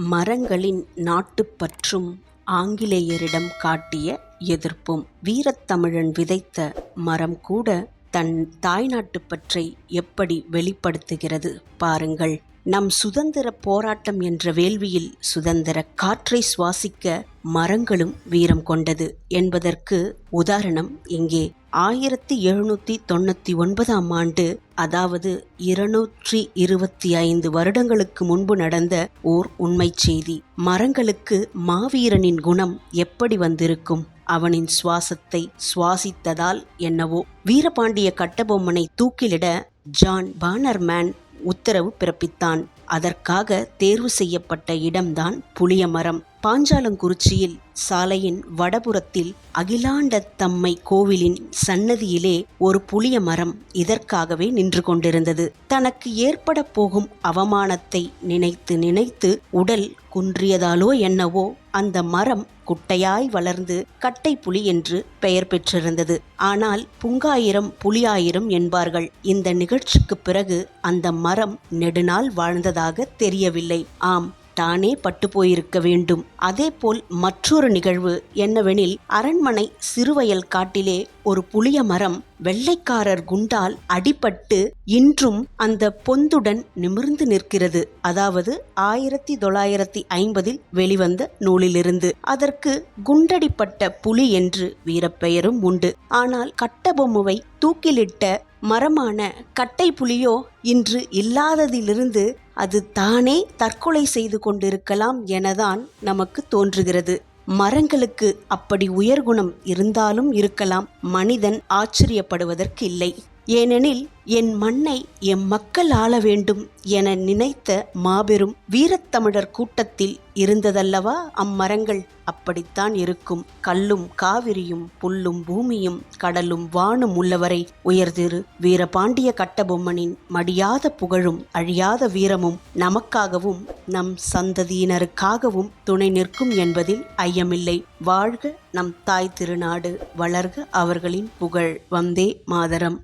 மரங்களின் நாட்டுப்பற்றும் ஆங்கிலேயரிடம் காட்டிய எதிர்ப்பும். வீரத்தமிழன் விதைத்த மரம் கூட தன் தாய்நாட்டுப்பற்றை எப்படி வெளிப்படுத்துகிறது பாருங்கள். நம் சுதந்திர போராட்டம் என்ற வேள்வியில் சுதந்திர காற்றை சுவாசிக்க மரங்களும் வீரம் கொண்டது என்பதற்கு உதாரணம் இங்கே. 1799ஆம் ஆண்டு, அதாவது 225 வருடங்களுக்கு முன்பு நடந்த ஓர் உண்மை செய்தி. மரங்களுக்கு மாவீரனின் குணம் எப்படி வந்திருக்கும்? அவனின் சுவாசத்தை சுவாசித்ததால் என்னவோ வீரபாண்டிய கட்டபொம்மனை தூக்கிலிட ஜான் பானர்மேன் உத்தரவு பிறப்பித்தான். அதற்காக தேர்வு செய்யப்பட்ட இடம்தான் புளியமரம். பாஞ்சாலங்குறிச்சியில் சாலையின் வடபுறத்தில் அகிலாண்ட தம்மை கோவிலின் சன்னதியிலே ஒரு புளிய மரம் இதற்காகவே நின்று கொண்டிருந்தது. தனக்கு ஏற்பட போகும் அவமானத்தை நினைத்து நினைத்து உடல் குன்றியதாலோ என்னவோ அந்த மரம் குட்டையாய் வளர்ந்து கட்டை புலி என்று பெயர் பெற்றிருந்தது. ஆனால் புங்காயிரம் புலியாயிரம் என்பார்கள். இந்த நிகழ்ச்சிக்கு பிறகு அந்த மரம் நெடுநாள் வாழ்ந்ததாக தெரியவில்லை. ஆம், தானே பட்டு போயிருக்க வேண்டும். அதேபோல் மற்றொரு நிகழ்வு என்னவெனில், அரண்மனை சிறுவயல் காட்டிலே ஒரு புளிய மரம் வெள்ளைக்காரர் குண்டால் அடிபட்டு இன்றும் அந்த பொந்துடன் நிமிர்ந்து நிற்கிறது. அதாவது 1950 வெளிவந்த நூலிலிருந்து. அதற்கு குண்டடிப்பட்ட புலி என்று வீரப்பெயரும் உண்டு. ஆனால் கட்டபொம்முவை தூக்கிலிட்ட மரமான கட்டை புலியோ இன்று இல்லாததிலிருந்து அது தானே தற்கொலை செய்து கொண்டிருக்கலாம் எனதான் நமக்கு தோன்றுகிறது. மரங்களுக்கு அப்படி உயர்குணம் இருந்தாலும் இருக்கலாம். மனிதன் ஆச்சரியப்படுவதற்கு இல்லை. ஏனெனில் என் மண்ணை எம் மக்கள் ஆள வேண்டும் என நினைத்த மாபெரும் வீரத்தமிழர் கூட்டத்தில் இருந்ததல்லவா அம்மரங்கள். அப்படித்தான் இருக்கும். கல்லும் காவிரியும் புல்லும் பூமியும் கடலும் வானும் உள்ளவரை உயர்திரு வீரபாண்டிய கட்டபொம்மனின் மடியாத புகழும் அழியாத வீரமும் நமக்காகவும் நம் சந்ததியினருக்காகவும் துணை நிற்கும் என்பதில் ஐயமில்லை. வாழ்க நம் தாய் திருநாடு, வளர்க அவர்களின் புகழ். வந்தே மாதரம்.